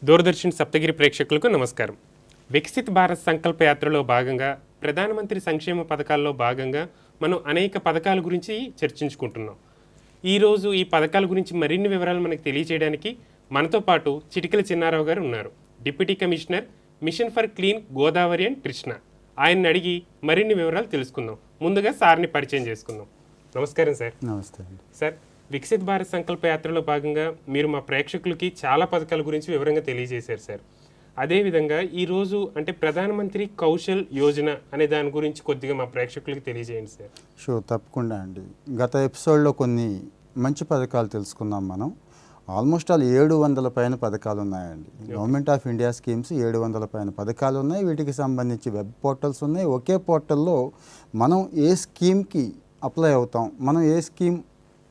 దూరదర్శన్ సప్తగిరి ప్రేక్షకులకు నమస్కారం. వికసిత్ భారత్ సంకల్ప యాత్రలో భాగంగా ప్రధానమంత్రి సంక్షేమ పథకాల్లో భాగంగా మనం అనేక పథకాల గురించి చర్చించుకుంటున్నాం. ఈరోజు ఈ పథకాల గురించి మరిన్ని వివరాలు మనకు తెలియజేయడానికి మనతో పాటు చిటికల చిన్నారావు గారు ఉన్నారు. Deputy commissioner, mission for clean Godavari and Krishna. ఆయన్ని అడిగి మరిన్ని వివరాలు తెలుసుకుందాం. ముందుగా సార్ని పరిచయం చేసుకుందాం. నమస్కారం సార్. నమస్తే సార్, వికసిత్ భారత్ సంకల్ప యాత్రలో భాగంగా మీరు మా ప్రేక్షకులకి చాలా పథకాల గురించి వివరంగా తెలియజేశారు సార్. అదేవిధంగా ఈరోజు అంటే ప్రధానమంత్రి కౌశల్ యోజన అనే దాని గురించి కొద్దిగా మా ప్రేక్షకులకి తెలియజేయండి సార్. తప్పకుండా అండి. గత ఎపిసోడ్లో కొన్ని మంచి పథకాలు తెలుసుకున్నాం మనం. ఆల్మోస్ట్ 700 పైన పథకాలు ఉన్నాయండి. గవర్నమెంట్ ఆఫ్ ఇండియా స్కీమ్స్ 700 పైన పథకాలు ఉన్నాయి. వీటికి సంబంధించి వెబ్ పోర్టల్స్ ఉన్నాయి. ఒకే పోర్టల్లో మనం ఏ స్కీమ్కి అప్లై అవుతాం, మనం ఏ స్కీమ్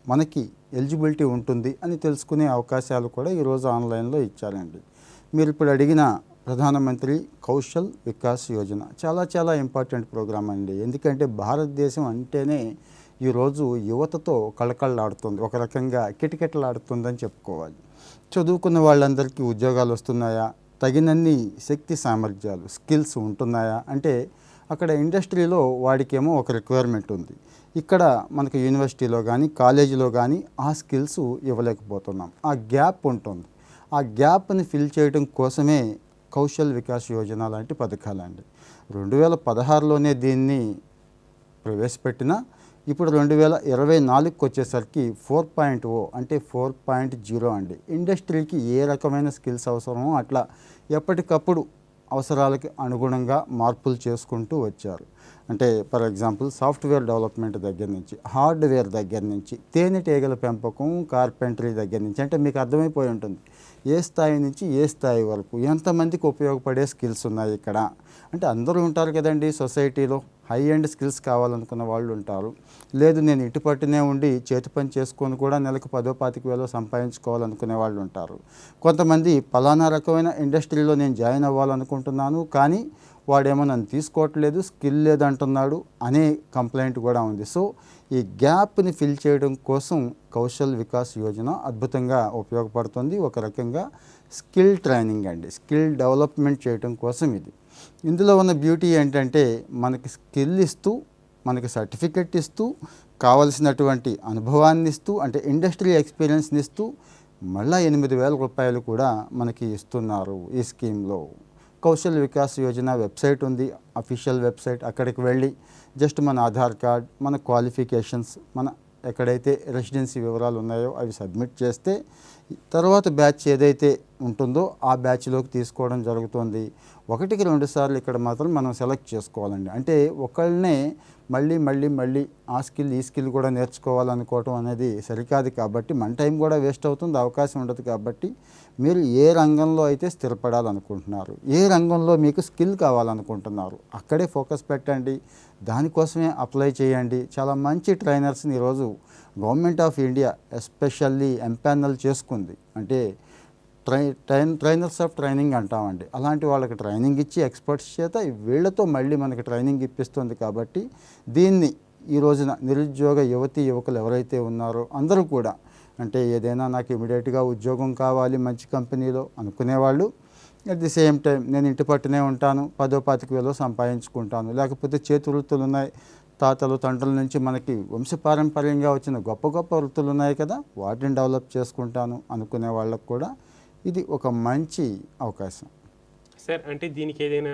మనకి ఎలిజిబిలిటీ ఉంటుంది అని తెలుసుకునే అవకాశాలు కూడా ఈరోజు ఆన్లైన్లో ఇచ్చారండి. మీరు ఇప్పుడు అడిగిన ప్రధానమంత్రి కౌశల్ వికాస్ యోజన చాలా ఇంపార్టెంట్ ప్రోగ్రామ్ అండి. ఎందుకంటే భారతదేశం అంటేనే ఈరోజు యువతతో కళకళలాడుతుంది, ఒక రకంగా కిటకిటలాడుతుందని చెప్పుకోవాలి. చదువుకున్న వాళ్ళందరికీ ఉద్యోగాలు వస్తున్నాయా, తగినన్ని శక్తి సామర్థ్యాలు స్కిల్స్ ఉంటున్నాయా అంటే అక్కడ ఇండస్ట్రీలో వాడికేమో ఒక రిక్వైర్మెంట్ ఉంది. ఇక్కడ మనకు యూనివర్సిటీలో కానీ కాలేజీలో కానీ ఆ స్కిల్స్ ఇవ్వలేకపోతున్నాం. ఆ గ్యాప్ ఉంటుంది. ఆ గ్యాప్ని ఫిల్ చేయడం కోసమే కౌశల్ వికాస్ యోజన లాంటి పథకాలండి. 2016లోనే దీన్ని ప్రవేశపెట్టిన ఇప్పుడు 2024కి వచ్చేసరికి 4.0 అంటే 4.0 అండి. ఇండస్ట్రీకి ఏ రకమైన స్కిల్స్ అవసరమో అట్లా ఎప్పటికప్పుడు అవసరాలకి అనుగుణంగా మార్పులు చేసుకుంటూ వచ్చారు. అంటే ఫర్ ఎగ్జాంపుల్ సాఫ్ట్వేర్ డెవలప్మెంట్ దగ్గర నుంచి, హార్డ్వేర్ దగ్గర నుంచి, తేనెటీగల పెంపకం, కార్పెంటరీ దగ్గర నుంచి, అంటే మీకు అర్థమైపోయి ఉంటుంది ఏ స్థాయి నుంచి ఏ స్థాయి వరకు ఎంతమందికి ఉపయోగపడే స్కిల్స్ ఉన్నాయి ఇక్కడ. అంటే అందరూ ఉంటారు కదండి సొసైటీలో. హై ఎండ్ స్కిల్స్ కావాలనుకున్న వాళ్ళు ఉంటారు. లేదు నేను ఇటుపట్టునే ఉండి చేతి పని చేసుకొని కూడా నెలకు 10,000-25,000 సంపాదించుకోవాలనుకునే వాళ్ళు ఉంటారు. కొంతమంది పలానా రకమైన ఇండస్ట్రీలో నేను జాయిన్ అవ్వాలనుకుంటున్నాను కానీ వాడేమో నన్ను తీసుకోవట్లేదు, స్కిల్ లేదంటున్నాడు అనే కంప్లైంట్ కూడా ఉంది. సో ఈ గ్యాప్ని ఫిల్ చేయడం కోసం కౌశల్ వికాస్ యోజన అద్భుతంగా ఉపయోగపడుతుంది. ఒక రకంగా స్కిల్ ట్రైనింగ్ అండి, స్కిల్ డెవలప్మెంట్ చేయడం కోసం ఇది. ఇందులో ఉన్న బ్యూటీ ఏంటంటే మనకి స్కిల్ ఇస్తూ, మనకి సర్టిఫికెట్ ఇస్తూ, కావలసినటువంటి అనుభవాన్ని ఇస్తూ, అంటే ఇండస్ట్రీ ఎక్స్పీరియన్స్ని ఇస్తూ మళ్ళీ 8,000 రూపాయలు కూడా మనకి ఇస్తున్నారు ఈ స్కీమ్లో. కౌశల్ వికాస్ యోజన వెబ్సైట్ ఉంది, అఫీషియల్ వెబ్సైట్. అక్కడికి వెళ్ళి జస్ట్ మన ఆధార్ కార్డ్, మన క్వాలిఫికేషన్స్, మన ఎక్కడైతే రెసిడెన్సీ వివరాలు ఉన్నాయో అవి సబ్మిట్ చేస్తే తర్వాత బ్యాచ్ ఏదైతే ఉంటుందో ఆ బ్యాచ్లోకి తీసుకోవడం జరుగుతుంది. 1-2 సార్లు ఇక్కడ మాత్రం మనం సెలెక్ట్ చేసుకోవాలండి. అంటే ఒకళ్ళనే మళ్ళీ ఆ స్కిల్ ఈ స్కిల్ కూడా నేర్చుకోవాలనుకోవటం అనేది సరికాదు. కాబట్టి మన టైం కూడా వేస్ట్ అవుతుంది, అవకాశం ఉండదు. కాబట్టి మీరు ఏ రంగంలో అయితే స్థిరపడాలనుకుంటున్నారు, ఏ రంగంలో మీకు స్కిల్ కావాలనుకుంటున్నారు అక్కడే ఫోకస్ పెట్టండి, దానికోసమే అప్లై చేయండి. చాలా మంచి ట్రైనర్స్ని ఈరోజు government of India especially empanel చేసుకుంది. అంటే ట్రైనర్స్ ఆఫ్ ట్రైనింగ్ అంటామండి. అలాంటి వాళ్ళకి ట్రైనింగ్ ఇచ్చి ఎక్స్పర్ట్స్ చేత వీళ్ళతో మళ్ళీ మనకి ట్రైనింగ్ ఇప్పిస్తుంది. కాబట్టి దీన్ని ఈ రోజున నిరుద్యోగ యువకులు ఎవరైతే ఉన్నారో అందరూ కూడా, అంటే ఏదైనా నాకు ఇమీడియట్గా ఉద్యోగం కావాలి మంచి కంపెనీలో అనుకునేవాళ్ళు, అట్ ది సేమ్ టైం నేను ఇంటి పట్టునే ఉంటాను, 10,000-25,000 సంపాదించుకుంటాను, లేకపోతే చేతి వృత్తులు ఉన్నాయి, తాతలు తండ్రుల నుంచి మనకి వంశపారంపర్యంగా వచ్చిన గొప్ప వృత్తులు ఉన్నాయి కదా, వాటిని డెవలప్ చేసుకుంటాను అనుకునే వాళ్ళకు కూడా ఇది ఒక మంచి అవకాశం సార్. అంటే దీనికి ఏదైనా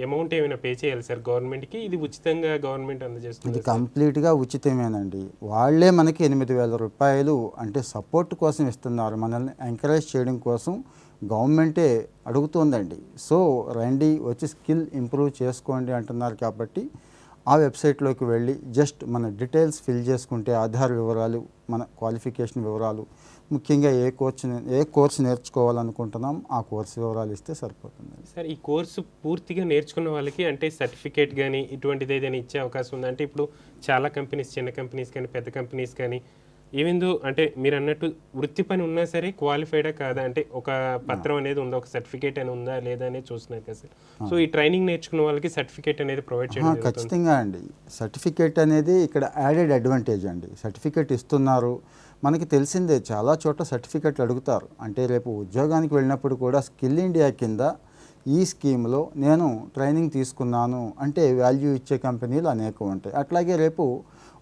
అమౌంట్ ఏమైనా పే చేయాలి సార్ గవర్నమెంట్కి? ఇది ఉచితంగా గవర్నమెంట్ అందజేస్తుంది? ఇది కంప్లీట్గా ఉచితమేనండి. వాళ్ళే మనకి 8,000 రూపాయలు అంటే సపోర్ట్ కోసం ఇస్తున్నారు, మనల్ని ఎంకరేజ్ చేయడం కోసం గవర్నమెంటే అడుగుతుందండి. సో రండి వచ్చి స్కిల్ ఇంప్రూవ్ చేసుకోండి అంటున్నారు. కాబట్టి ఆ వెబ్సైట్లోకి వెళ్ళి జస్ట్ మన డీటెయిల్స్ ఫిల్ చేసుకుంటే ఆధార్ వివరాలు, మన క్వాలిఫికేషన్ వివరాలు, ముఖ్యంగా ఏ కోర్సు నేర్చుకోవాలనుకుంటున్నాం ఆ కోర్సు వివరాలు ఇస్తే సరిపోతుంది. సార్, ఈ కోర్సు పూర్తిగా నేర్చుకున్న వాళ్ళకి అంటే సర్టిఫికేట్ కానీ ఇటువంటిది ఏదైనా ఇచ్చే అవకాశం ఉంది? అంటే ఇప్పుడు చాలా కంపెనీస్, చిన్న కంపెనీస్ కానీ పెద్ద కంపెనీస్ కానీ ఏవిందో అంటే మీరు అన్నట్టు వృత్తి పని ఉన్నా సరే క్వాలిఫైడా కాదా అంటే ఒక పత్రం అనేది ఉందా, ఒక సర్టిఫికేట్ అని ఉందా లేదా అనేది చూస్తున్నారు కదా సార్. సో ఈ ట్రైనింగ్ నేర్చుకున్న వాళ్ళకి సర్టిఫికేట్ అనేది ప్రొవైడ్ చేయడం ఖచ్చితంగా అండి. సర్టిఫికేట్ అనేది ఇక్కడ యాడెడ్ అడ్వాంటేజ్ అండి. సర్టిఫికేట్ ఇస్తున్నారు, మనకి తెలిసిందే చాలా చోట్ల సర్టిఫికెట్లు అడుగుతారు. అంటే రేపు ఉద్యోగానికి వెళ్ళినప్పుడు కూడా స్కిల్ ఇండియా కింద ఈ స్కీమ్లో నేను ట్రైనింగ్ తీసుకున్నాను అంటే వాల్యూ ఇచ్చే కంపెనీలు అనేకం ఉంటాయి. అట్లాగే రేపు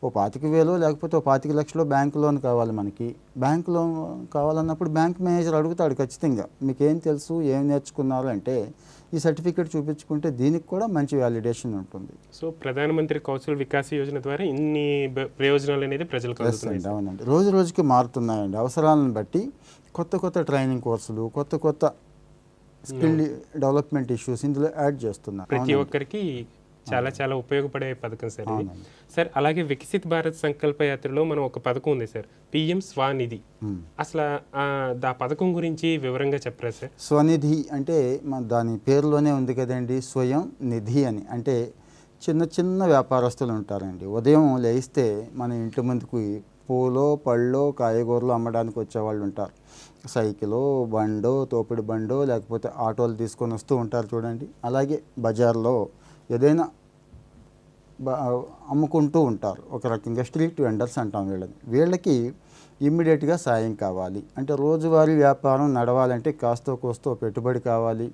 ఓ 25,000 లేకపోతే ఓ 25,00,000 బ్యాంక్ లోన్ కావాలి. మనకి బ్యాంక్ లోన్ కావాలన్నప్పుడు బ్యాంక్ మేనేజర్ అడుగుతాడు ఖచ్చితంగా, మీకేం తెలుసు, ఏం నేర్చుకున్నారు అంటే ఈ సర్టిఫికేట్ చూపించుకుంటే దీనికి కూడా మంచి వ్యాలిడేషన్ ఉంటుంది. సో ప్రధానమంత్రి కౌశల్ వికాస్ యోజన ద్వారా ఇన్ని ప్రయోజనాలు అనేది ప్రజలకు అందుతున్నాయి. అవునండి, రోజు రోజుకి మారుతున్నాయండి. అవసరాలను బట్టి కొత్త కొత్త ట్రైనింగ్ కోర్సులు, కొత్త కొత్త స్కిల్ డెవలప్మెంట్ ఇష్యూస్ ఇందులో యాడ్ చేస్తున్నారు. ప్రతి ఒక్కరికి చాలా చాలా ఉపయోగపడే పథకం సార్ ఇది. సార్ అలాగే వికసిత్ భారత్ సంకల్ప యాత్రలో మనం ఒక పథకం ఉంది సార్, పిఎం స్వనిధి. అసలు ఆ పథకం గురించి వివరంగా చెప్పరా సార్? స్వనిధి అంటే దాని పేరులోనే ఉంది కదండి, స్వయం నిధి అని. అంటే చిన్న చిన్న వ్యాపారస్తులు ఉంటారండి. ఉదయం లేస్తే మన ఇంటి ముందుకు పూలో పళ్ళో కాయగూరలు అమ్మడానికి వచ్చేవాళ్ళు ఉంటారు. సైకిలో బండో తోపిడి బండో లేకపోతే ఆటోలు తీసుకొని వస్తూ ఉంటారు చూడండి. అలాగే బజార్లో ఏదైనా అమ్ముకుంటూ ఉంటారు. ఒక రకంగా స్ట్రీట్ వెండర్స్ అంటాం వీళ్ళని. వీళ్ళకి ఇమ్మీడియట్గా సాయం కావాలి అంటే రోజువారీ వ్యాపారం నడవాలంటే కాస్తో కోస్తో పెట్టుబడి కావాలి.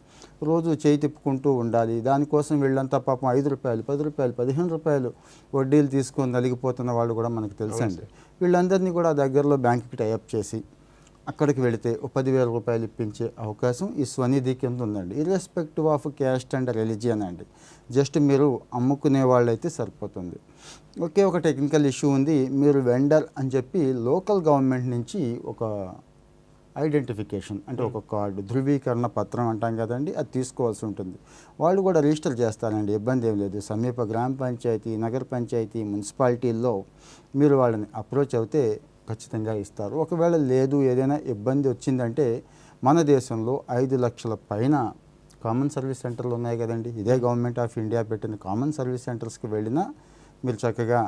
రోజు చేయి తిప్పుకుంటూ ఉండాలి. దానికోసం వీళ్ళంతా పాపం 5 రూపాయలు 10 రూపాయలు 15 రూపాయలు వడ్డీలు తీసుకొని నలిగిపోతున్న వాళ్ళు కూడా మనకు తెలుసండి. వీళ్ళందరినీ కూడా దగ్గరలో బ్యాంకుకి టైఅప్ చేసి అక్కడికి వెళితే 10,000 రూపాయలు ఇప్పించే అవకాశం ఈ స్వనిధి కింద ఉందండి. Irrespective of caste and religion అండి. జస్ట్ మీరు అమ్ముకునే వాళ్ళైతే సరిపోతుంది. ఒకే ఒక టెక్నికల్ ఇష్యూ ఉంది. మీరు వెండర్ అని చెప్పి లోకల్ గవర్నమెంట్ నుంచి ఒక ఐడెంటిఫికేషన్ అంటే ఒక కార్డు, ధృవీకరణ పత్రం అంటాం కదండి, అది తీసుకోవాల్సి ఉంటుంది. వాళ్ళు కూడా రిజిస్టర్ చేస్తారండి, ఇబ్బంది ఏం లేదు. సమీప గ్రామ పంచాయతీ, నగర పంచాయతీ, మున్సిపాలిటీల్లో మీరు వాళ్ళని అప్రోచ్ అవుతే ఖచ్చితంగా ఇస్తారు. ఒకవేళ లేదు, ఏదైనా ఇబ్బంది వచ్చిందంటే మన దేశంలో 5 లక్షల పైన కామన్ సర్వీస్ సెంటర్లు ఉన్నాయి కదండి. ఇదే గవర్నమెంట్ ఆఫ్ ఇండియా పెట్టిన కామన్ సర్వీస్ సెంటర్స్కి వెళ్ళినా మీరు చక్కగా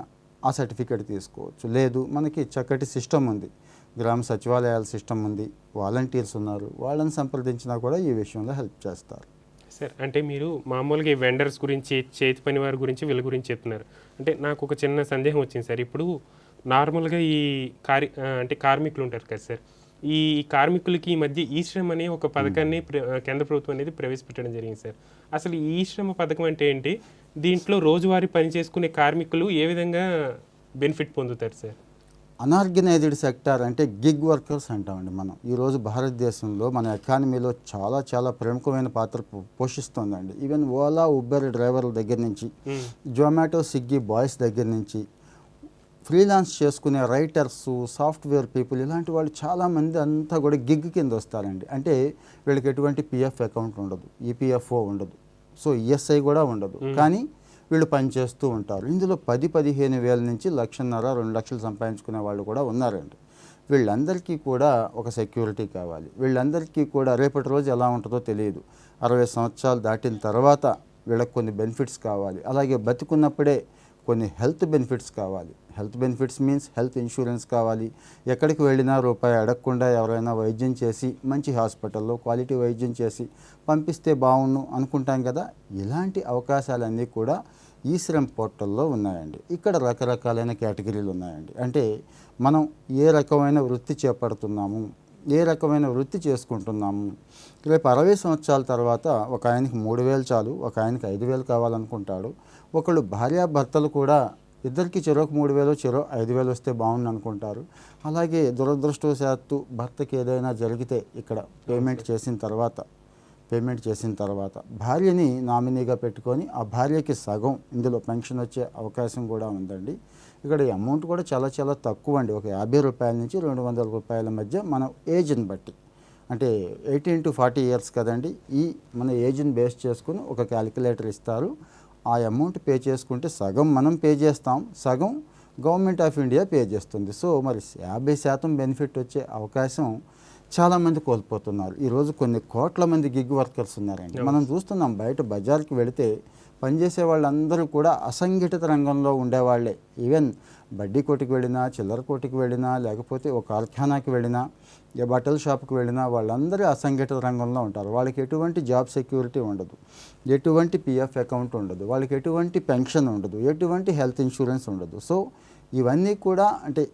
ఆ సర్టిఫికేట్ తీసుకోవచ్చు. లేదు, మనకి చక్కటి సిస్టమ్ ఉంది, గ్రామ సచివాలయాల సిస్టమ్ ఉంది, వాలంటీర్స్ ఉన్నారు, వాళ్ళని సంప్రదించినా కూడా ఈ విషయంలో హెల్ప్ చేస్తారు. సార్ అంటే మీరు మామూలుగా ఈ వెండర్స్ గురించి, చేతి పని వారి గురించి, వీళ్ళ గురించి చెప్తున్నారు. అంటే నాకు ఒక చిన్న సందేహం వచ్చింది సార్. ఇప్పుడు నార్మల్గా ఈ అంటే కార్మికులు ఉంటారు కదా సార్, ఈ కార్మికులకి ఈ మధ్య ఈ శ్రమ్ అనే ఒక పథకాన్ని కేంద్ర ప్రభుత్వం అనేది ప్రవేశపెట్టడం జరిగింది సార్. అసలు ఈ శ్రమ పథకం అంటే ఏంటి? దీంట్లో రోజువారీ పని చేసుకునే కార్మికులు ఏ విధంగా బెనిఫిట్ పొందుతారు సార్? అనార్గనైజ్డ్ సెక్టార్ అంటే గిగ్ వర్కర్స్ అంటామండి మనం. ఈరోజు భారతదేశంలో మన ఎకానమీలో చాలా చాలా ప్రముఖమైన పాత్ర పోషిస్తుందండి. ఈవెన్ ఓలా ఉబెర్ డ్రైవర్ల దగ్గర నుంచి, జొమాటో స్విగ్గీ బాయ్స్ దగ్గర నుంచి, ఫ్రీలాన్స్ చేసుకునే రైటర్స్, సాఫ్ట్వేర్ పీపుల్, ఇలాంటి వాళ్ళు చాలామంది అంతా కూడా గిగ్ కింద వస్తారండి. అంటే వీళ్ళకి ఎటువంటి పిఎఫ్ అకౌంట్ ఉండదు, ఈపీఎఫ్ఓ ఉండదు, సో ఈఎస్ఐ కూడా ఉండదు. కానీ వీళ్ళు పనిచేస్తూ ఉంటారు. ఇందులో 10-15 వేల నుంచి 1,50,000 2 లక్షలు సంపాదించుకునే వాళ్ళు కూడా ఉన్నారండి. వీళ్ళందరికీ కూడా ఒక సెక్యూరిటీ కావాలి. వీళ్ళందరికీ కూడా రేపటి రోజు ఎలా ఉంటుందో తెలియదు. 60 సంవత్సరాలు దాటిన తర్వాత వీళ్ళకి కొన్ని బెనిఫిట్స్ కావాలి. అలాగే బతికున్నప్పుడే కొన్ని హెల్త్ బెనిఫిట్స్ కావాలి. Health benefits means health insurance కావాలి. ఎక్కడికి వెళ్ళినా రూపాయి అడగకుండా ఎవరైనా వైద్యం చేసి మంచి హాస్పిటల్లో క్వాలిటీ వైద్యం చేసి పంపిస్తే బాగుండు అనుకుంటాం కదా. ఇలాంటి అవకాశాలన్నీ కూడా ఈ శ్రమ్ పోర్టల్లో ఉన్నాయండి. ఇక్కడ రకరకాలైన కేటగిరీలు ఉన్నాయండి. అంటే మనం ఏ రకమైన వృత్తి చేపడుతున్నాము, ఏ రకమైన వృత్తి చేసుకుంటున్నాము. రేపు 60 సంవత్సరాల తర్వాత ఒక ఆయనకి 3,000 చాలు, ఒక ఆయనకి 5,000 కావాలనుకుంటాడు. ఒకళ్ళు భార్యాభర్తలు కూడా ఇద్దరికి చెరొక 3,000 చెరో 5,000 వస్తే బాగుండు అనుకుంటారు. అలాగే దురదృష్టవశాత్తు భర్తకి ఏదైనా జరిగితే ఇక్కడ పేమెంట్ చేసిన తర్వాత భార్యని నామినీగా పెట్టుకొని ఆ భార్యకి సగం ఇందులో పెన్షన్ వచ్చే అవకాశం కూడా ఉందండి. ఇక్కడ ఈ అమౌంట్ కూడా చాలా చాలా తక్కువ అండి. ఒక 50 రూపాయల నుంచి 200 రూపాయల మధ్య మన ఏజ్ని బట్టి, అంటే 18 to 40 ఇయర్స్ కదండి. ఈ మన ఏజ్ని బేస్ చేసుకుని ఒక క్యాలిక్యులేటర్ ఇస్తారు. ఆ అమౌంట్ పే చేసుకుంటే సగం మనం పే చేస్తాం, సగం గవర్నమెంట్ ఆఫ్ ఇండియా పే చేస్తుంది. సో మరి 50% బెనిఫిట్ వచ్చే అవకాశం చాలామంది కోల్పోతున్నారు. ఈరోజు కొన్ని కోట్ల మంది గిగ్ వర్కర్స్ ఉన్నారండి. మనం చూస్తున్నాం బయట బజార్కి వెళితే పనిచేసే వాళ్ళందరూ కూడా అసంఘటిత రంగంలో ఉండేవాళ్లే. ఈవెన్ బడ్డీ కొట్టుకు వెళ్ళినా, చిల్లర కొట్టుకు వెళ్ళినా, లేకపోతే ఒక కార్ఖానాకి వెళ్ళినా, ఏ బట్టల షాప్కి వెళ్ళినా వాళ్ళందరూ అసంఘటిత రంగంలో ఉంటారు. వాళ్ళకి ఎటువంటి జాబ్ సెక్యూరిటీ ఉండదు, ఎటువంటి పిఎఫ్ అకౌంట్ ఉండదు, వాళ్ళకి ఎటువంటి పెన్షన్ ఉండదు, ఎటువంటి హెల్త్ ఇన్సూరెన్స్ ఉండదు. సో ఇవన్నీ కూడా అంటే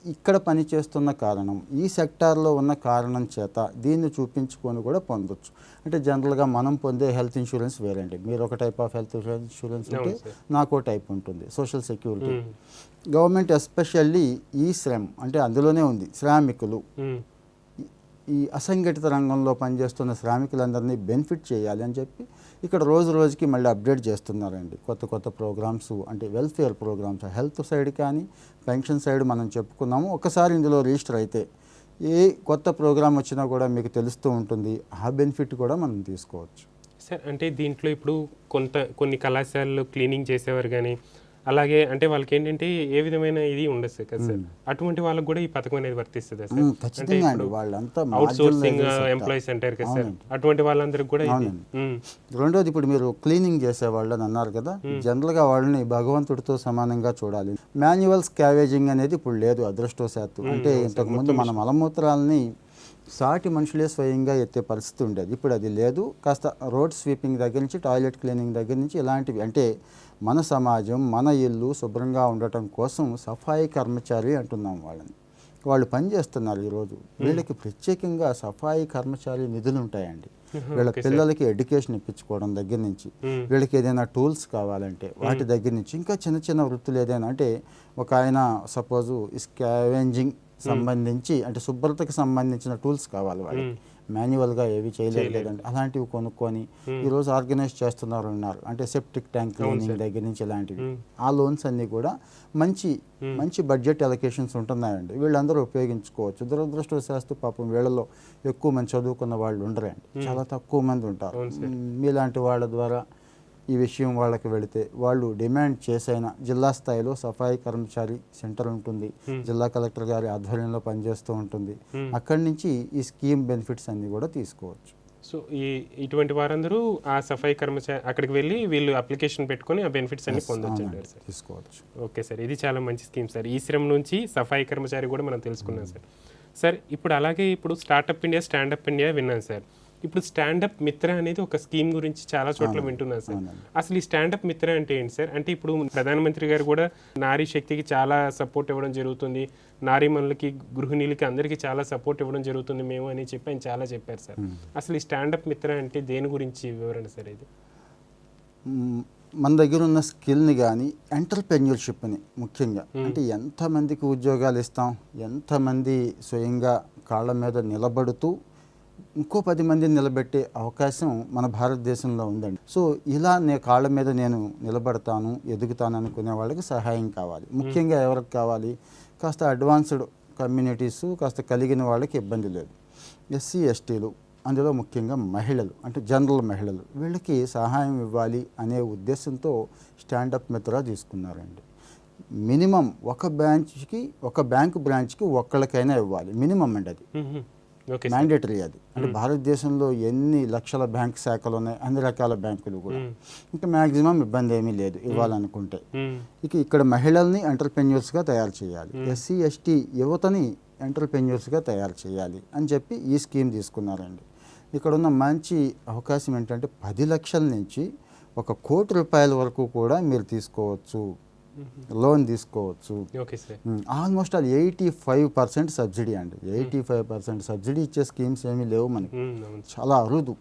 ఇక్కడ పనిచేస్తున్న కారణం, ఈ సెక్టార్లో ఉన్న కారణం చేత దీన్ని చూపించుకొని కూడా పొందొచ్చు. అంటే జనరల్గా మనం పొందే హెల్త్ ఇన్సూరెన్స్ వేరేంటి. మీరు ఒక టైప్ ఆఫ్ హెల్త్ ఇన్సూరెన్స్ ఉంటే నాకు టైప్ ఉంటుంది, సోషల్ సెక్యూరిటీ. గవర్నమెంట్ ఎస్పెషల్లీ ఈ శ్రమ్ అంటే అందులోనే ఉంది, శ్రామికులు, ఈ అసంఘటిత రంగంలో పనిచేస్తున్న శ్రామికులందరినీ బెనిఫిట్ చేయాలి అని చెప్పి ఇక్కడ రోజు రోజుకి మళ్ళీ అప్డేట్ చేస్తున్నారండి. కొత్త కొత్త ప్రోగ్రామ్స్, అంటే వెల్ఫేర్ ప్రోగ్రామ్స్, హెల్త్ సైడ్ కానీ పెన్షన్ సైడ్ మనం చెప్పుకున్నాము. ఒకసారి ఇందులో రిజిస్టర్ అయితే ఏ కొత్త ప్రోగ్రామ్ వచ్చినా కూడా మీకు తెలుస్తూ ఉంటుంది, ఆ బెనిఫిట్ కూడా మనం తీసుకోవచ్చు. సార్ అంటే దీంట్లో ఇప్పుడు కొన్ని కళాశాలలు క్లీనింగ్ చేసేవారు కానీ అలాగే అంటే వాళ్ళకి ఏంటంటే ఏ విధమైన ఇది ఉండదు సార్ కదా సార్, అటువంటి వాళ్ళకి కూడా ఈ పథకం అనేది వర్తిస్తుంది సార్. ఖచ్చితంగా అండి, వాళ్ళంతా అవుట్ సోర్సింగ్ ఎంప్లాయీస్ అంటారు కదా సార్, అటువంటి వాళ్ళందరికీ కూడా రెండోది ఇప్పుడు మీరు క్లీనింగ్ చేసేవాళ్ళు అని అన్నారు కదా, జనరల్గా వాళ్ళని భగవంతుడితో సమానంగా చూడాలి. మాన్యువల్ స్కావేజింగ్ అనేది ఇప్పుడు లేదు అదృష్టవశాత్తు. అంటే ఇంతకుముందు మన మలమూత్రాలని సాటి మనుషులే స్వయంగా ఎత్తే పరిస్థితి ఉండేది, ఇప్పుడు అది లేదు. కాస్త రోడ్ స్వీపింగ్ దగ్గర నుంచి టాయిలెట్ క్లీనింగ్ దగ్గర నుంచి ఇలాంటివి, అంటే మన సమాజం మన ఇల్లు శుభ్రంగా ఉండటం కోసం సఫాయి కర్మచారి అంటున్నాం వాళ్ళని. వాళ్ళు పనిచేస్తున్నారు ఈరోజు. వీళ్ళకి ప్రత్యేకంగా సఫాయి కర్మచారి నిధులు ఉంటాయండి. వీళ్ళ పిల్లలకి ఎడ్యుకేషన్ ఇప్పించుకోవడం దగ్గర నుంచి, వీళ్ళకి ఏదైనా టూల్స్ కావాలంటే వాటి దగ్గర నుంచి, ఇంకా చిన్న చిన్న వృత్తులు ఏదైనా, అంటే ఒక ఆయన సపోజు స్కావెంజింగ్ సంబంధించి అంటే శుభ్రతకు సంబంధించిన టూల్స్ కావాలి వాళ్ళకి, మాన్యువల్గా ఏవి చేయలేదంటే అలాంటివి కొనుక్కొని ఈరోజు ఆర్గనైజ్ చేస్తున్నారు ఉన్నారు. అంటే సెప్టిక్ ట్యాంక్ క్లీనింగ్ దగ్గర నుంచి ఇలాంటివి, ఆ లోన్స్ అన్నీ కూడా మంచి మంచి బడ్జెట్ అలొకేషన్స్ ఉంటున్నాయండి, వీళ్ళందరూ ఉపయోగించుకోవచ్చు. దురదృష్టవశాత్తు పాపం వీళ్ళలో ఎక్కువ మంది చదువుకున్న వాళ్ళు ఉండరండి, చాలా తక్కువ మంది ఉంటారు. మీలాంటి వాళ్ళ ద్వారా ఈ విషయం వాళ్ళకి వెళితే వాళ్ళు డిమాండ్ చేసైనా జిల్లా స్థాయిలో సఫాయి కర్మచారి సెంటర్ ఉంటుంది, జిల్లా కలెక్టర్ గారి ఆధ్వర్యంలో పనిచేస్తూ ఉంటుంది. అక్కడి నుంచి ఈ స్కీమ్ బెనిఫిట్స్ అన్ని కూడా తీసుకోవచ్చు. సో ఇటువంటి వారందరూ ఆ సఫాయి కర్మచారి అక్కడికి వెళ్ళి వీళ్ళు అప్లికేషన్ పెట్టుకొని ఆ బెనిఫిట్స్ అన్ని పొందొచ్చు అంటారు సార్. తీసుకోవచ్చు. ఓకే సార్, ఇది చాలా మంచి స్కీమ్ సార్. ఈ శ్రమ నుంచి సఫాయి కర్మచారి కూడా మనం తెలుసుకున్నాం సార్. సార్ ఇప్పుడు అలాగే ఇప్పుడు స్టార్టప్ ఇండియా, స్టాండప్ ఇండియా విన్నాను సార్. ఇప్పుడు స్టాండప్ మిత్ర అనేది ఒక స్కీమ్ గురించి చాలా చోట్ల వింటున్నాను సార్. అసలు ఈ స్టాండప్ మిత్ర అంటే ఏంటి సార్? అంటే ఇప్పుడు ప్రధానమంత్రి గారు కూడా నారీ శక్తికి చాలా సపోర్ట్ ఇవ్వడం జరుగుతుంది, నారీమణులకి, గృహిణీలకి అందరికీ చాలా సపోర్ట్ ఇవ్వడం జరుగుతుంది మేము అని చెప్పి ఆయన చాలా చెప్పారు సార్. అసలు ఈ స్టాండప్ మిత్ర అంటే దేని గురించి వివరణ సార్ ఇది? మన దగ్గర ఉన్న స్కిల్ని కానీ ఎంటర్‌ప్రెన్యూర్‌షిప్‌ని ముఖ్యంగా, అంటే ఎంతమందికి ఉద్యోగాలు ఇస్తాం, ఎంతమంది స్వయంగా కాళ్ళ మీద నిలబడుతూ ఇంకో 10 మందిని నిలబెట్టే అవకాశం మన భారతదేశంలో ఉందండి. సో ఇలా కాళ్ళ మీద నేను నిలబడతాను, ఎదుగుతాను అనుకునే వాళ్ళకి సహాయం కావాలి. ముఖ్యంగా ఎవరికి కావాలి? కాస్త అడ్వాన్స్డ్ కమ్యూనిటీస్ కాస్త కలిగిన వాళ్ళకి ఇబ్బంది లేదు. ఎస్సీ ఎస్టీలు, అందులో ముఖ్యంగా మహిళలు, అంటే జనరల్ మహిళలు, వీళ్ళకి సహాయం ఇవ్వాలి అనే ఉద్దేశంతో స్టాండప్ మిత్ర తీసుకున్నారండి. మినిమం ఒక బ్యాంకు బ్రాంచ్కి ఒక్కళ్ళకైనా ఇవ్వాలి, మినిమం అండి అది, మ్యాండేటరీ అది. అంటే భారతదేశంలో ఎన్ని లక్షల బ్యాంక్ శాఖలు ఉన్నాయి, అన్ని రకాల బ్యాంకులు కూడా, ఇంకా మ్యాక్సిమం ఇబ్బంది ఏమీ లేదు ఇవ్వాలనుకుంటే. ఇక్కడ మహిళల్ని ఎంటర్‌ప్రెన్యూర్స్గా తయారు చేయాలి, ఎస్సీ ఎస్టీ యువతని ఎంటర్‌ప్రెన్యూర్స్గా తయారు చేయాలి అని చెప్పి ఈ స్కీమ్ తీసుకున్నారండి. ఇక్కడ ఉన్న మంచి అవకాశం ఏంటంటే 10 లక్షల నుంచి 1 కోటి రూపాయల వరకు కూడా మీరు తీసుకోవచ్చు, లోన్ తీసుకోవచ్చు. ఆల్మోస్ట్ ఆల్ 85% సబ్సిడీ అండి. 85% సబ్సిడీ ఇచ్చే స్కీమ్స్ ఏమీ లేవు మనకి, చాలా అరుదు.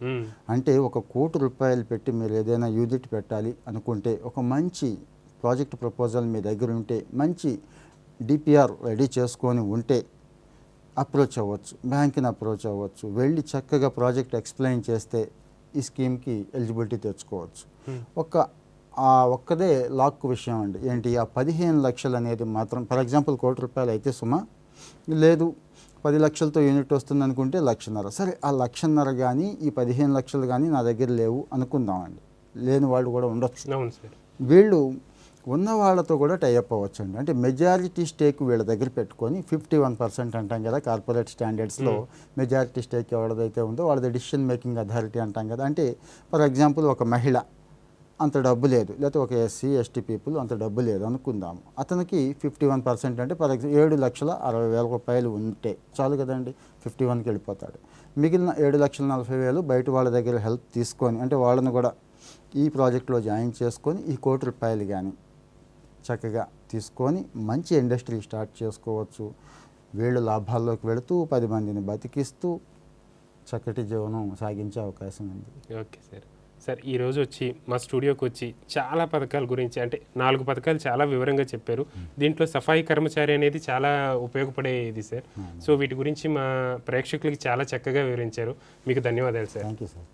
అంటే 1 కోటి రూపాయలు పెట్టి మీరు ఏదైనా యూనిట్ పెట్టాలి అనుకుంటే, ఒక మంచి ప్రాజెక్ట్ ప్రపోజల్ మీ దగ్గర ఉంటే, మంచి డిపిఆర్ రెడీ చేసుకొని ఉంటే అప్రోచ్ అవ్వచ్చు, బ్యాంక్ని అప్రోచ్ అవ్వచ్చు, వెళ్ళి చక్కగా ప్రాజెక్ట్ ఎక్స్ప్లెయిన్ చేస్తే ఈ స్కీమ్కి ఎలిజిబిలిటీ తెచ్చుకోవచ్చు. ఒక్కదే లాక్ విషయం అండి. ఏంటి? ఆ 15 లక్షలు అనేది మాత్రం, ఫర్ ఎగ్జాంపుల్ 1 కోటి రూపాయలు అయితే సుమా, లేదు 10 లక్షలతో యూనిట్ వస్తుంది అనుకుంటే 1,50,000. సరే, ఆ 1,50,000 కానీ ఈ 15 లక్షలు కానీ నా దగ్గర లేవు అనుకుందామండి, లేని వాళ్ళు కూడా ఉండొచ్చు. వీళ్ళు ఉన్న వాళ్ళతో కూడా టైఅప్ అవ్వచ్చు అండి. అంటే మెజారిటీ స్టేక్ వీళ్ళ దగ్గర పెట్టుకొని 51% అంటాం కదా కార్పొరేట్ స్టాండర్డ్స్లో, మెజారిటీ స్టేక్ ఎవరిదైతే ఉందో వాళ్ళది డిసిషన్ మేకింగ్ అథారిటీ అంటాం కదా. అంటే ఫర్ ఎగ్జాంపుల్ ఒక మహిళ అంత డబ్బు లేదు, లేకపోతే ఒక ఎస్సీ ఎస్టీ పీపుల్ అంత డబ్బు లేదు అనుకుందాము, అతనికి 51% అంటే ఫర్ ఎగ్జాంపుల్ 7,60,000 రూపాయలు ఉంటే చాలు కదండి, 51కి వెళ్ళిపోతాడు. మిగిలిన 7,40,000 బయట వాళ్ళ దగ్గర హెల్ప్ తీసుకొని, అంటే వాళ్ళని కూడా ఈ ప్రాజెక్ట్లో జాయిన్ చేసుకొని ఈ 1 కోటి రూపాయలు కానీ చక్కగా తీసుకొని మంచి ఇండస్ట్రీ స్టార్ట్ చేసుకోవచ్చు. వీళ్ళు లాభాల్లోకి వెళుతూ 10 మందిని బతికిస్తూ చక్కటి జీవనం సాగించే అవకాశం ఉంది. Okay sir. సార్ ఈరోజు వచ్చి మా స్టూడియోకి వచ్చి చాలా పథకాల గురించి అంటే 4 పథకాలు చాలా వివరంగా చెప్పారు. దీంట్లో సఫాయి కర్మచారి అనేది చాలా ఉపయోగపడేది సార్. సో వీటి గురించి మా ప్రేక్షకులకి చాలా చక్కగా వివరించారు. మీకు ధన్యవాదాలు సార్. Thank you sir.